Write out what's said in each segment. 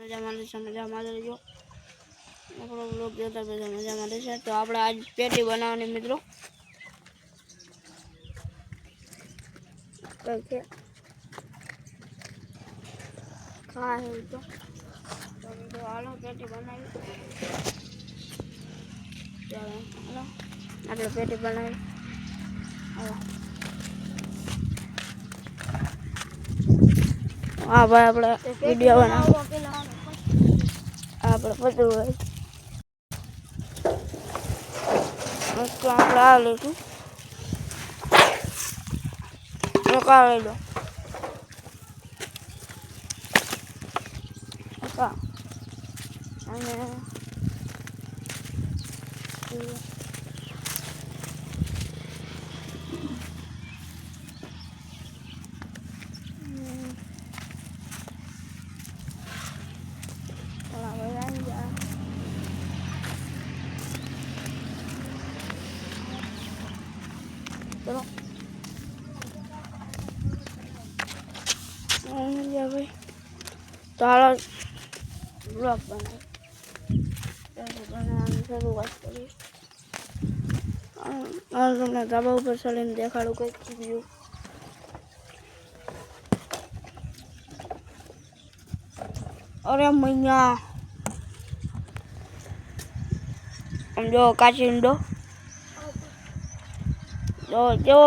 મજામાં રહેજો આપણો બ્લોગ જોતા બધા મજામાં રહેશે તો આપણે આજ પેટી બનાવવાની મિત્રો કે ખા હે તો હાલો પેટી બનાવી ચાલો હાલો આપણે પેટી બનાવી હાલો હા ભાઈ આપણે વિડીયો બનાવો આપણે બધું હોય તો આપણે આ લઈશું કાઢી લો અને ચલો ભાઈ તો હાલો બ્લોગ બનાવવાની શરૂઆત કરી તમને ધાબા ઉપર ચડીને દેખાડું કંઈક વ્યૂ અરે મૈયા આમ જો કાચિંડો જો કેવો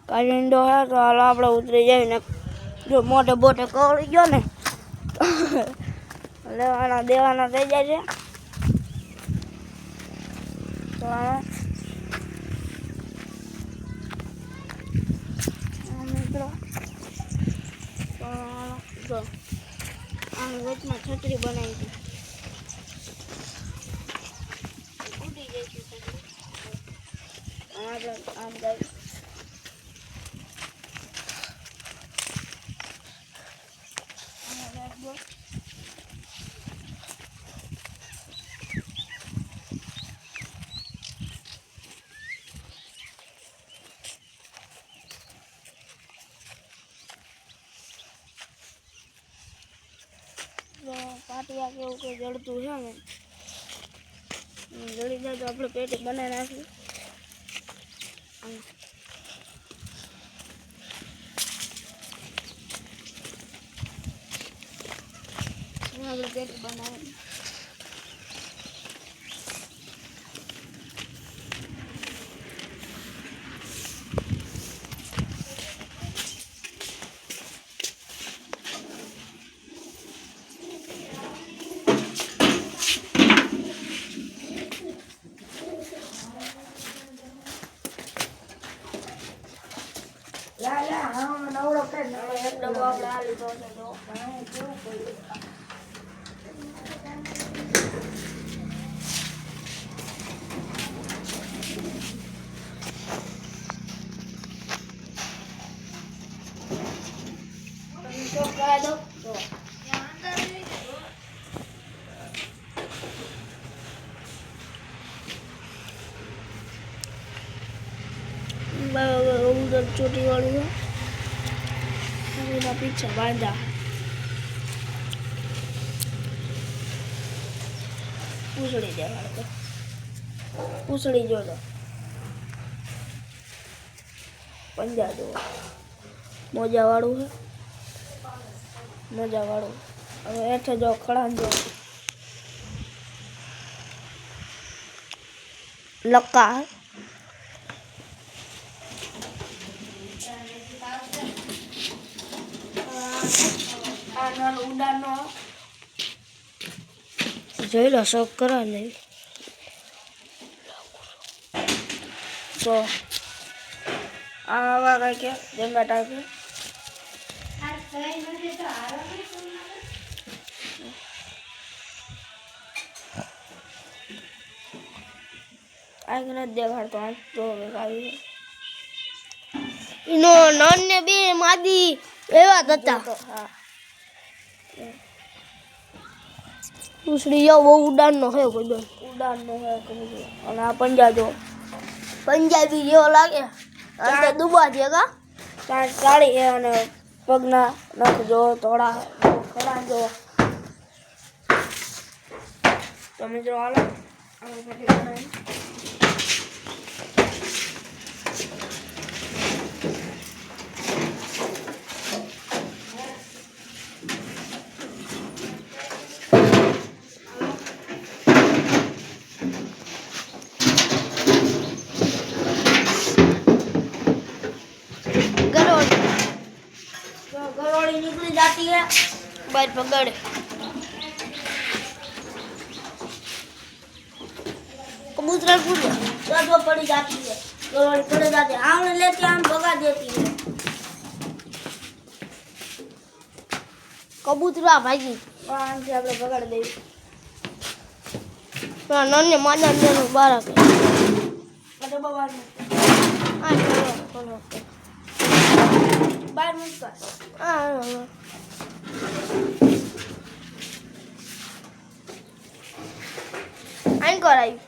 કાચિંડો હે તો હાલ આપણે ઉતરી જાય ને જો મોટે બોટે કવડી ગયો ને લેવાના દેવાના થઈ જાય છે મિત્રો જો આમ વચમાં છત્રી બનાવી હતી ઉડી જાય છે છત્રી આપણે આમ જાય પાટિયા કેવું કંઈ જળતું છે ને જળી જાય તો આપણે પેટી બનાવી નાખીએ આપણે પેટી બનાવી એકદમ આપણે આ લીધો છે જો ઉધર ચોટી વાળું પીછે બાંધા પૂછડી દેવાડો પૂછડી જો પંજા જો મોજા વાળું છે મોજા વાળું હવે હેઠે જો ખડાન જો લક્કા ઉડાનો જોઈ લો શોખ કરા નહીં તો આવા કઈ કે જમેટા કે આગળ દેખાડતો આજ તો આવી નો નન ને બે માદી એવા હતા હા પૂછડી જાવ બહુ ઉડાનનો છે કોઈ દો ઉડાનનો છે અને આ પંજા જો પંજાબી જેવો લાગે અને દુબા છે કા કાઢી અને પગના નખ જો થોડા ખરા જો તો મિત્રો હાલો गरोड़ी निकल जाती है बाहर पकड़ कबूतर कूद जो पड़ी जाती है गरोड़ी पड़ जाती है आम लेके आम भगा देती है કબૂતરા ભાગી आम से આપણે પકડ દઈએ નન્ને માજા ને બારા કે એટલે બહાર આ ચલો બહાર મૂકતા આઈ કરાયું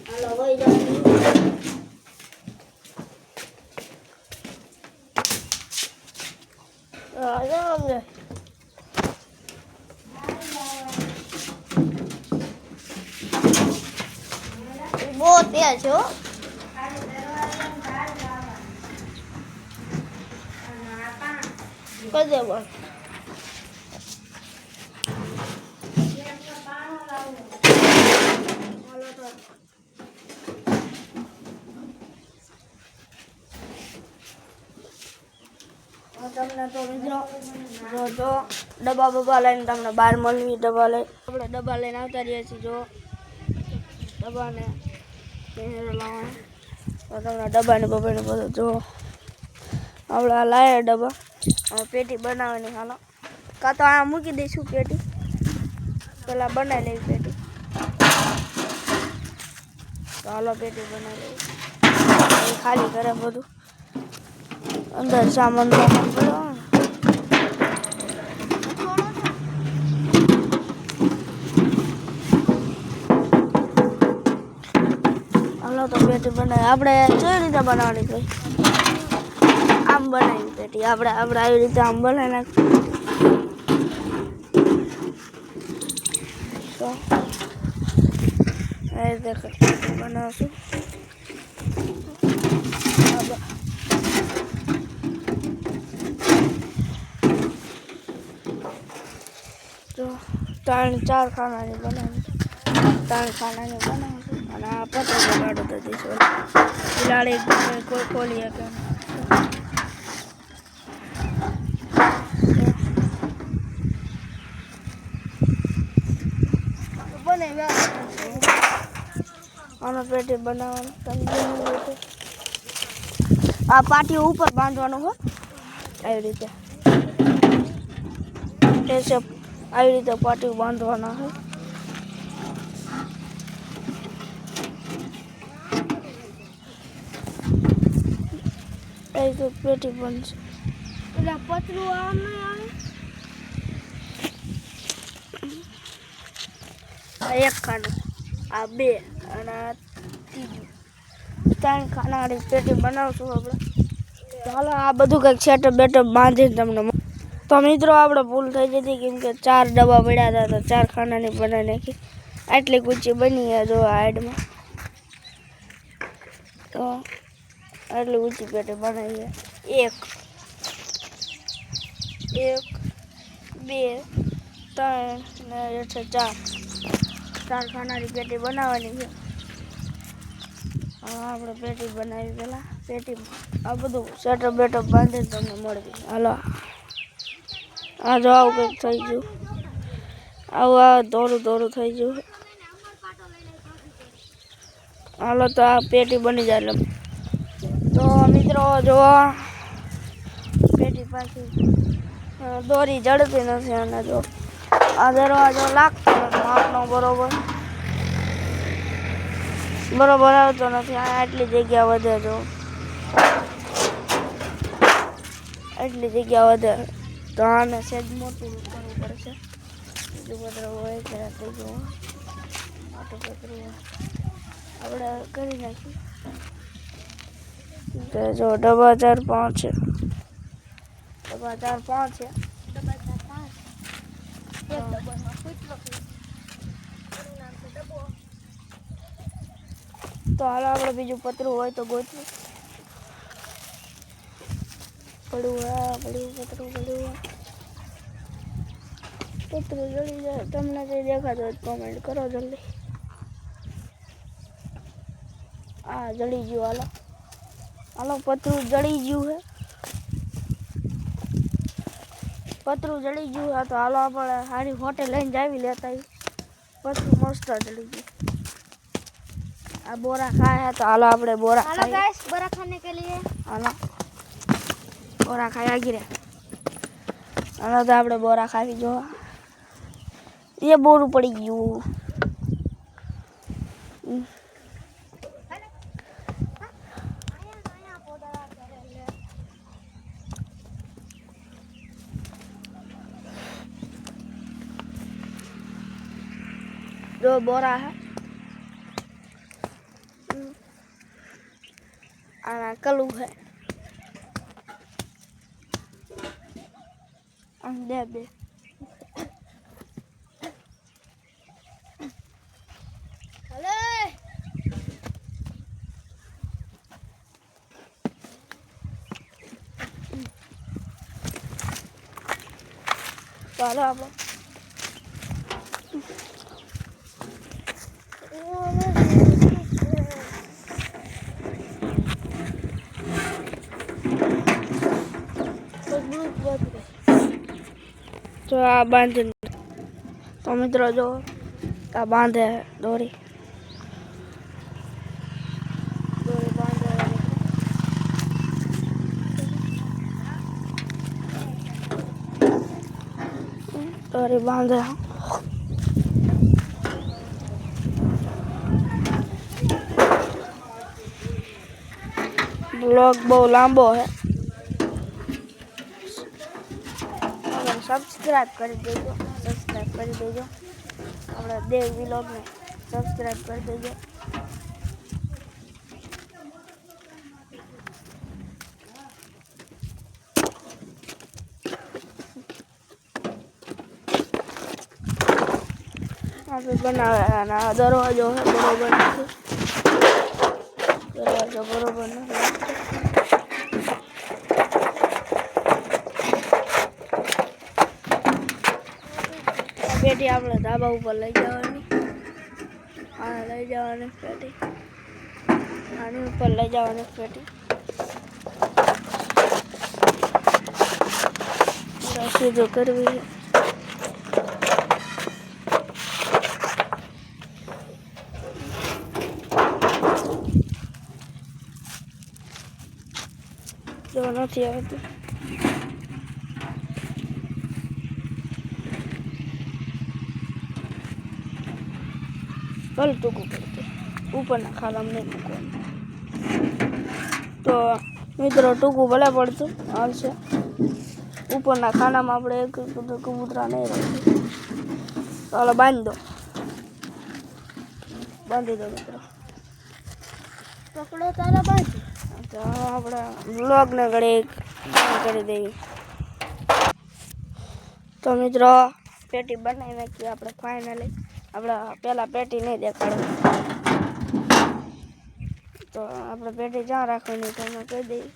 હાલો વઈ જવાનું બહુ તેજ છો કદે બોલ તમને તો મિત્રો જો ડબ્બા બબ્બા લઈને તમને બહાર મળવી ડબ્બા લઈ આપણે ડબ્બા લઈને આવતા રહીએ છીએ જો ડબ્બાને લાવવાના તો તમને ડબ્બાને બબ્બાને બધું જો આપણે આ લાયા ડબ્બા હવે પેટી બનાવવાની હાલો કાં તો આ મૂકી દઈશું પેટી પહેલાં બનાવી લેવી પેટી તો હાલો પેટી બનાવી લેવી ખાલી કરે બધું અંદર સામાન ભરવાનો હાલો તો પેટી બનાવી આપણે કેવી રીતે બનાવવાની ભાઈ આમ બનાવી પેટી આપણે આવી રીતે આમ બનાવી નાખીએ તો આ રીતે બનાવશું તો 3-4 ખાનાની બનાવી 3 ખાનાની બનાવશું અને આ પતંગ કાઢો તો દઈશું બિલાડી કોઈ ખોલી કે આનો પેટી બનાવવાનું આ પાટીઓ ઉપર બાંધવાનું હોય આવી રીતે આવી રીતે પાટીઓ બાંધવાના હોય એ તો પેટી બનશે એટલે પતરું આમ આ એક ખાનું આ 2 અને આ 3 ખાનાવાળી પેટી બનાવશું આપણે ચાલો આ બધું કંઈક સેટઅપ બેટઅપ બાંધીને તમને તો મિત્રો આપણે ભૂલ થઈ જતી કેમ કે 4 ડબ્બા પડ્યા હતા તો 4 ખાનાની બનાવી નાખી આટલી ઊંચી બની જો હાઈડમાં તો આટલી ઊંચી પેટી બનાવી 1 2 3 ને 4 ખાનાની પેટી બનાવવાની છે આપણે પેટી બનાવી પહેલાં પેટી આ બધું સેટઅપ બેટઅપ બાંધીને તમને મળવી હાલો આ જો આવું કંઈક થઈ ગયું આવું આ દોરું થઈ ગયું હાલો તો આ પેટી બની જાય એટલે તો મિત્રો જો પેટી પાછી દોરી જડતી નથી અને જો આ દરવાજો લાગતો નથી માપનો બરોબર આવતો નથી આ આટલી જગ્યા વધે જો એટલી જગ્યા વધે તો આને સેજ મોટું કરવું પડશે. બીજું પતરું હોય ત્યારે થઈ ગયું મોટું પતરું આપણે કરી નાખીએ. તો જો ડબ્બા 4-5 છે. ડબ્બા 4-5 છે. તો હાલો આપણે બીજું પતરું હોય તો ગોતવું. પડ્યું પતરું જળી જાય. તમને જે દેખાતું હોય કોમેન્ટ કરો જલ્દી. આ જળી ગયું. હાલો પતરું જળી ગયું છે. પતરું જળી ગયું છે તો હાલો આપણે સારી હોટેલ લઈને જાવી લેતા. પતરું મસ્ત જળી ગયું. આ બોરા ખાય है तो हालो આપણે બોરા हेलो खाए. गाइस, बोरा खाने के लिए हालो बोरा खाया गिरे. हालो तो આપણે બોરા ખાવી જો. ये बोरू पड़ी गયું. दो बोरा है. आना कलू है. दे दे हेलो ચાલો આપણે तो आ बांधे. तो मित्रों जो आ बांधे दोरी बांधे दोरी बांधे. ब्लॉग बहुत लांबो है. सब्सक्राइब कर दीजिए. अपना देव व्लॉग ने सब्सक्राइब कर दीजिए. अभी बनाया ना दरवाजो है बरोबर नहीं. दरवाजा बरोबर नहीं. पेटी આપણે ધાબા ઉપર લઈ જવાની. આ લઈ જવાની પેટી. આની ઉપર લઈ જવાની પેટી. સીધું કરવી. જો નથી આવતું. भले टूकू करते ऊपर ना खाला में नहीं टूकू. तो मित्रों टूकू भले पड़ते हाल से ऊपर ना खाना में આપણે એક કબૂતરા નહીં રાખી. તો હાલો બાંધી દો. બાંધી દો મિત્રો. पकड़ो तारा बांध. તો આપણે વ્લોગ ને ઘડી કરી દઈએ. તો મિત્રો પેટી બનાવી નાખી આપણે ફાઇનલી. આપણે પહેલા પેટી નહીં દેખાડો તો આપણે પેટી જ્યાં રાખવાની તો અમે કહી દઈએ.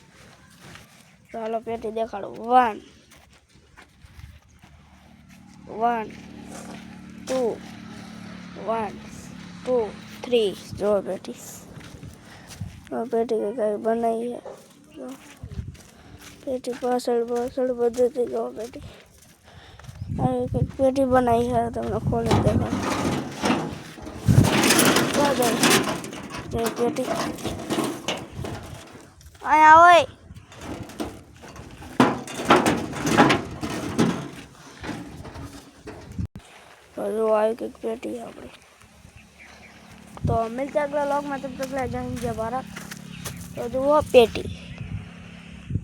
તો હાલો પેટી દેખાડો. 1 1 2 1 2 3 જો પેટી. पेटी के कई बनाई है. पेटी पासड़ पद्धति जो पेटी पेटी बनाई है तो हमने खोल देखा पेटी आया ओए. तो जो आई कि पेटी है अपनी. तो मिलते अगला व्लॉग में. तब तक ले जाएंगे भारत. तो जो पेटी